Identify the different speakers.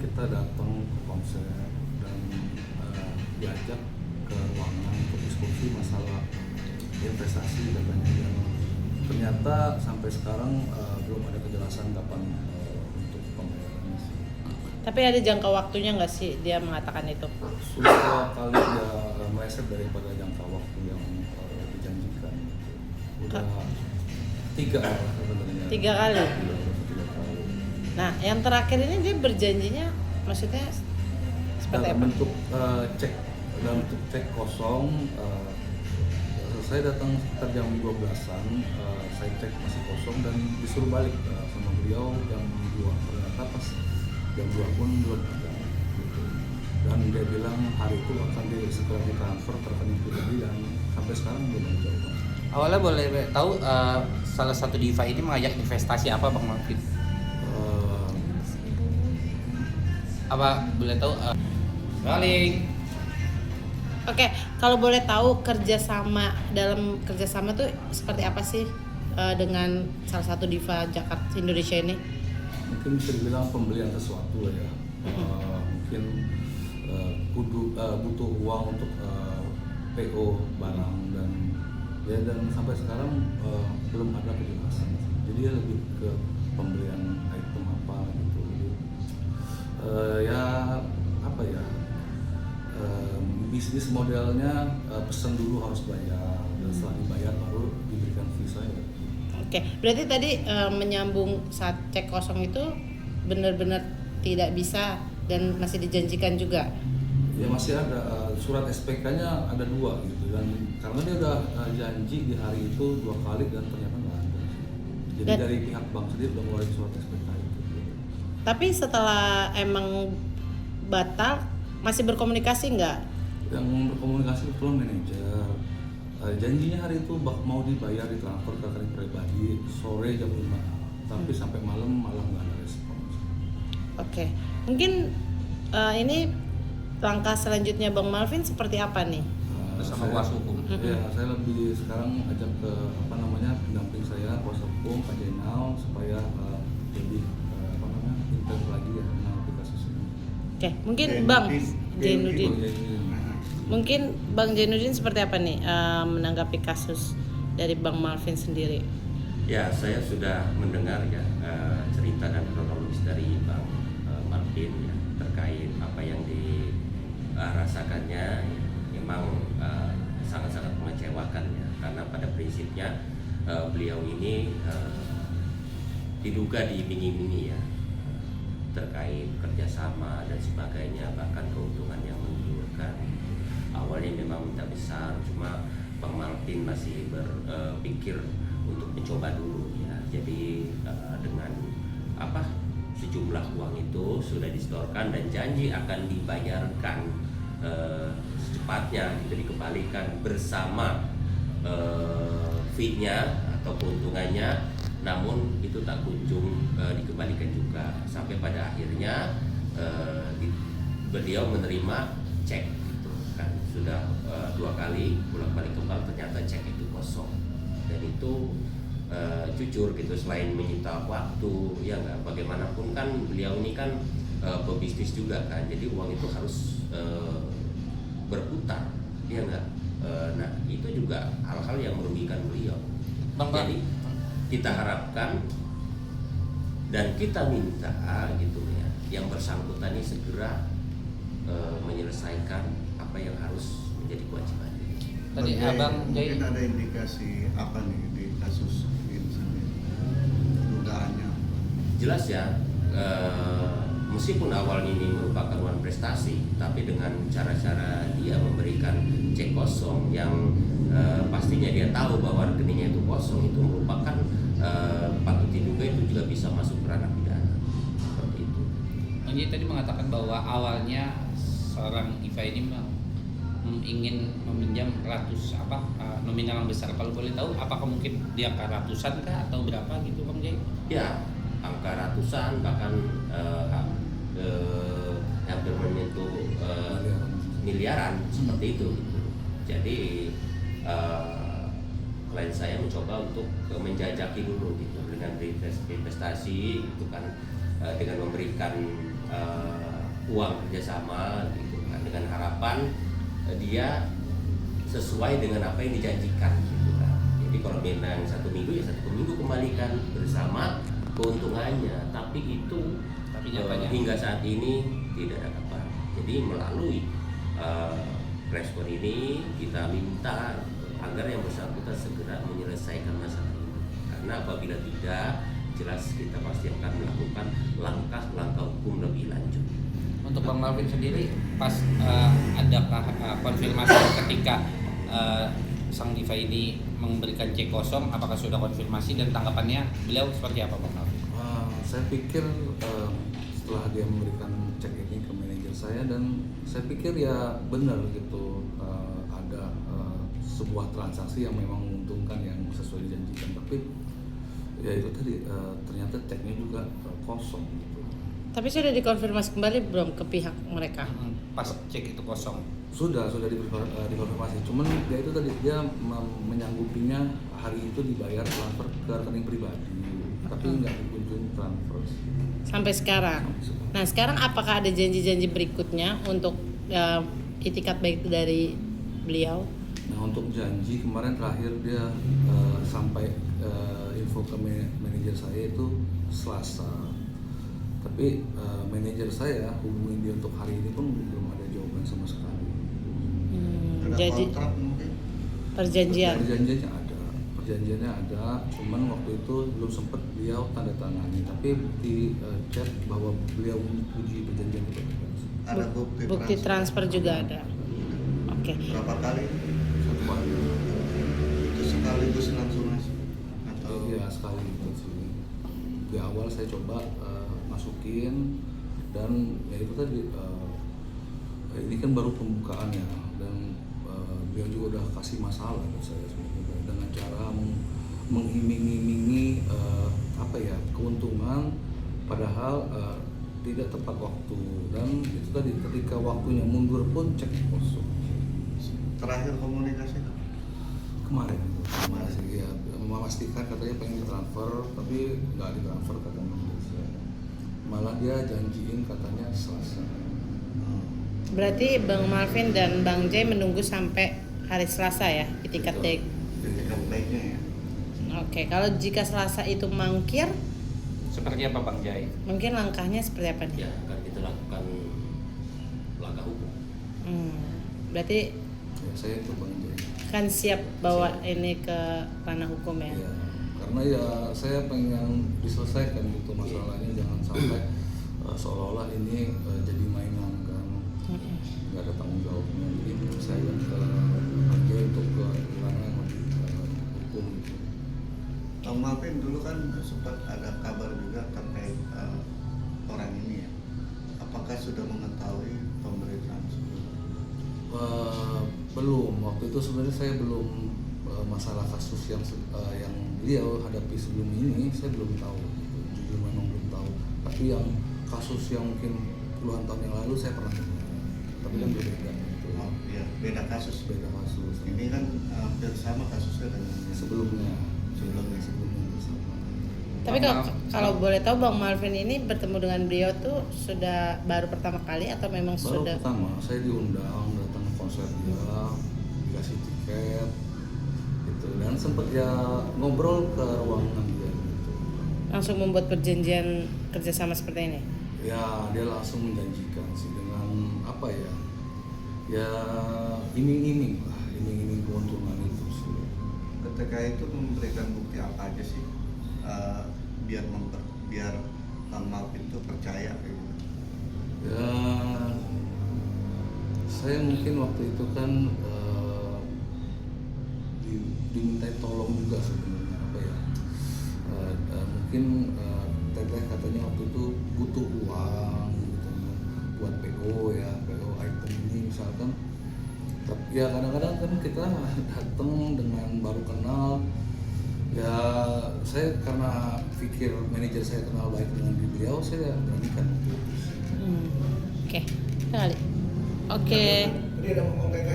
Speaker 1: kita datang ke konser dan diajak ke ruangan untuk diskusi masalah investasi katanya, dan ternyata sampai sekarang belum ada kejelasan kapan untuk pembayarannya sih.
Speaker 2: Tapi ada jangka waktunya nggak sih dia mengatakan itu?
Speaker 1: Sudah 2 kali dia meleset daripada jangka waktu yang dijanjikan. Udah 3 sebenarnya.
Speaker 2: 3 kali.
Speaker 1: 3 kali.
Speaker 2: Nah, yang terakhir ini dia berjanjinya maksudnya seperti
Speaker 1: Dalam
Speaker 2: apa?
Speaker 1: bentuk cek kosong. Saya datang sekitar jam 12-an, saya cek masih kosong dan disuruh balik sama beliau jam 2. Ternyata pas jam 2 pun belum ada gitu. Dan dia bilang hari itu akan segera ditransfer ke rekening pribadi dan sampai sekarang belum ada jawaban.
Speaker 3: Awalnya boleh tahu salah satu diva ini mengajak investasi apa Bang Malvin? Apa boleh tahu? Rolling.
Speaker 2: Oke, kalau boleh tahu dalam kerjasama tuh seperti apa sih dengan salah satu diva Jakarta Indonesia ini?
Speaker 1: Mungkin bisa dibilang pembelian sesuatu lah ya. Mungkin butuh uang untuk PO barang dan sampai sekarang belum ada kejelasan. Jadi lebih ke pembelian item apa gitu. Bisnis modelnya pesan dulu harus bayar dan setelah dibayar baru diberikan visa ya.
Speaker 2: Oke, berarti tadi menyambung saat cek kosong itu benar-benar tidak bisa dan masih dijanjikan juga.
Speaker 1: Ya masih ada surat SPK-nya ada 2 gitu, dan karena dia udah janji di hari itu 2 kali dan ternyata nggak ada. Jadi dari pihak bank sendiri udah ngeluarin surat SPK itu.
Speaker 2: Tapi setelah emang batal masih berkomunikasi nggak?
Speaker 1: Yang berkomunikasi betul manajer. Janjinya hari itu mau dibayar ditransfer ke rekening pribadi sore jam 5, tapi sampai malam nggak ada respons.
Speaker 2: Oke, mungkin ini langkah selanjutnya Bang Malvin seperti apa nih?
Speaker 3: Bersama kuasa hukum.
Speaker 1: Ya, saya lebih sekarang ajak ke pendamping saya, kuasa hukum Pak Jenal, supaya lebih intens lagi ya menanggapi kasus ini.
Speaker 2: Oke, mungkin Bang Jainuddin. Mungkin Bang Jainuddin seperti apa nih menanggapi kasus dari Bang Malvin sendiri?
Speaker 4: Ya, saya sudah mendengar ya cerita dan kronologis dari Bang Malvin ya, terkait apa yang dirasakannya. Memang sangat-sangat mengecewakan ya, karena pada prinsipnya beliau ini diduga diiming-imingi ya, terkait kerjasama dan sebagainya, bahkan keuntungan yang menggiurkan. Awalnya memang minta besar, cuma Bang Malvin masih berpikir untuk mencoba dulu ya. Jadi dengan sejumlah uang itu sudah disetorkan dan janji akan dibayarkan secepatnya, gitu, dikembalikan bersama fee-nya atau keuntungannya. Namun itu tak kunjung dikembalikan juga, sampai pada akhirnya beliau menerima cek gitu kan. Sudah 2 kali bolak-balik kembali, ternyata cek itu kosong. Dan itu jujur gitu, selain menyita waktu ya nggak, bagaimanapun kan beliau ini kan pebisnis juga kan, jadi uang itu harus berputar ya nggak. Nah itu juga hal-hal yang merugikan beliau. Jadi kita harapkan dan kita minta gitu ya, yang bersangkutan ini segera menyelesaikan apa yang harus menjadi kewajibannya.
Speaker 3: Tadi Abang Jai,
Speaker 5: mungkin ada indikasi apa nih di kasus ini sendiri, dugaannya?
Speaker 4: Jelas ya, meskipun awal ini merupakan uang prestasi, tapi dengan cara-cara dia memberikan cek kosong yang pastinya dia tahu bahwa rekeningnya itu kosong, itu merupakan patut diduga itu juga bisa masuk ke ranah pidana seperti itu.
Speaker 3: Bang Jai tadi mengatakan bahwa awalnya seorang diva ini ingin meminjam nominal yang besar. Kalau boleh tahu, apakah mungkin di angka ratusan kah atau berapa gitu Bang Jai?
Speaker 4: Ya, angka ratusan, bahkan hampir menyentuh miliaran seperti itu gitu. Jadi klien saya mencoba untuk menjajaki dulu gitu dengan investasi gitu kan, dengan memberikan uang kerjasama gitu kan, dengan harapan dia sesuai dengan apa yang dijanjikan gitu kan. Jadi kalau menang 1 minggu ya 1 minggu kembalikan bersama keuntungannya, tapi itu
Speaker 3: nyatanya
Speaker 4: hingga saat ini tidak ada kabar. Jadi melalui respon ini kita minta agar yang bersangkutan segera menyelesaikan masalah ini, karena apabila tidak, jelas kita pasti akan melakukan langkah-langkah hukum lebih lanjut.
Speaker 3: Untuk Bang Malvin sendiri, pas adakah konfirmasi ketika sang diva ini memberikan cek kosong, apakah sudah konfirmasi dan tanggapannya beliau seperti apa Bang Malvin?
Speaker 1: Saya pikir setelah dia memberikan cek ini ke manajer saya, dan saya pikir ya benar gitu, ada sebuah transaksi yang memang menguntungkan yang sesuai dijanjikan, tapi ya itu tadi ternyata ceknya juga kosong gitu.
Speaker 2: Tapi sudah dikonfirmasi kembali belum ke pihak mereka?
Speaker 3: Pas cek itu kosong.
Speaker 1: Sudah dikonfirmasi, cuman ya itu tadi dia menyanggupinya hari itu dibayar transfer ke rekening pribadi, tapi nggak dikunjungi transfer
Speaker 2: Sampai sekarang. Nah sekarang apakah ada janji-janji berikutnya untuk itikat baik dari beliau?
Speaker 1: Nah untuk janji kemarin terakhir dia sampai info ke manajer saya itu Selasa, tapi manajer saya hubungin dia untuk hari ini pun belum ada jawaban sama sekali.
Speaker 5: Ada
Speaker 2: Jadi
Speaker 5: kontrak mungkin.
Speaker 1: Perjanjiannya ada, cuman waktu itu belum sempat beliau tanda tangani, tapi bukti chat bahwa beliau menyetujui perjanjian itu.
Speaker 5: Ada
Speaker 2: bukti transfer juga ada. Oke.
Speaker 5: Berapa kali?
Speaker 1: 1 kali.
Speaker 5: Itu sekaligus langsung masuk atau
Speaker 1: Iya sekali itu sih. Di awal saya coba masukin, dan ya itu tadi ini kan baru pembukaan ya, dan dia juga udah kasih masalah ke saya sebenarnya dengan cara mengiming-imingi keuntungan, padahal tidak tepat waktu, dan itu tadi ketika waktunya mundur pun cek kosong.
Speaker 5: terakhir komunikasi
Speaker 1: Kemarin ya, memastikan katanya pengen ditransfer, tapi nggak ditransfer katanya. Malah dia janjiin katanya Selasa.
Speaker 2: Berarti Bang Malvin dan Bang Jay menunggu sampai hari Selasa ya itikat baik.
Speaker 5: itikat baiknya ya.
Speaker 2: Oke, kalau jika Selasa itu mangkir,
Speaker 3: Seperti apa Bang Jai?
Speaker 2: mungkin langkahnya seperti apa nih?
Speaker 4: Ya akan kita lakukan langkah hukum.
Speaker 2: Berarti
Speaker 1: Ya, saya itu Bang Jai.
Speaker 2: kan siap bawa ini ke ranah hukum ya?
Speaker 1: Ya, karena ya saya pengen diselesaikan gitu masalahnya, jangan sampai seolah-olah ini jadi mainan kan, nggak ada tanggung jawabnya. Jadi saya Bang Jai untuk ke ranah hukum gitu.
Speaker 5: Bang Malvin dulu kan sempat ada kabar juga terkait orang ini ya. Apakah sudah mengetahui pemberitaan sebelumnya?
Speaker 1: Belum, waktu itu sebenarnya saya belum masalah kasus yang beliau hadapi sebelum ini saya belum tahu gitu. Jujur memang belum tahu, tapi yang kasus yang mungkin puluhan tahun yang lalu saya pernah dengar, tapi kan berbeda gitu.
Speaker 5: Oh iya, beda kasus.
Speaker 1: Beda kasus
Speaker 5: Ini kan hampir sama kasusnya dengan yang
Speaker 1: sebelumnya
Speaker 5: sebelumnya.
Speaker 1: bersama.
Speaker 2: Tapi kalau boleh tahu Bang Malvin ini bertemu dengan beliau tuh sudah baru pertama kali atau memang
Speaker 1: Baru
Speaker 2: sudah?
Speaker 1: pertama saya diundang datang ke konser dia, dikasih tiket gitu, dan sempet ya ngobrol ke ruangan dia gitu.
Speaker 2: Langsung membuat perjanjian kerjasama seperti ini?
Speaker 1: Ya dia langsung menjanjikan sih dengan apa ya, ya iming-iming keuntungan itu sih.
Speaker 5: Ketika itu memberikan bukti apa aja sih biar Bang Malvin itu percaya kayak gitu?
Speaker 1: Ya saya mungkin waktu itu kan dimintai tolong juga sebenarnya, apa ya, mungkin teteh katanya waktu itu butuh uang gitu, buat PO ya, PO item ini misalkan. Tapi ya kadang-kadang kan kita datang dengan baru kenal, ya saya karena pikir manajer saya kenal baik dengan beliau, saya beranikan.
Speaker 2: Oke, kali. Oke.
Speaker 5: Dia udah ngomong kayak